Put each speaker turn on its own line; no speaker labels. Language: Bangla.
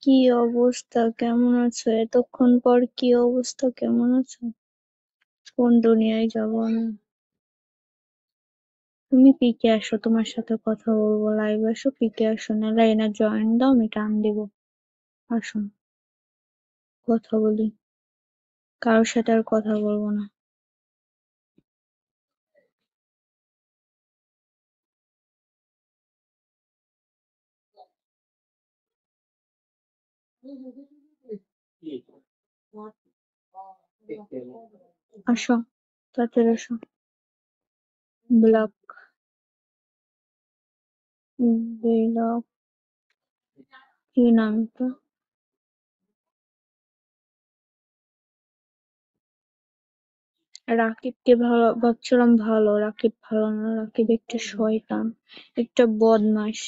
কি অবস্থা, কেমন আছো? এতক্ষণ পর কি অবস্থা, কেমন আছো? কোন দুনিয়ায় যাবো আমি? তুমি পিকে আসো, তোমার সাথে কথা বলবো। লাইভ আসো, পিকে আসো, নাহলে এনা জয়েন দাও, আমি টান দিব। আসো, কথা বলি। কারোর সাথে আর কথা বলবো না। আসো, তাড়াতাড়ি আসো। Block, block. কি নামটা? রাকিবকে ভালো ভাবছিলাম, ভালো। রাকিব ভালো না, রাকিব একটা শয়তান, একটা বদমাস।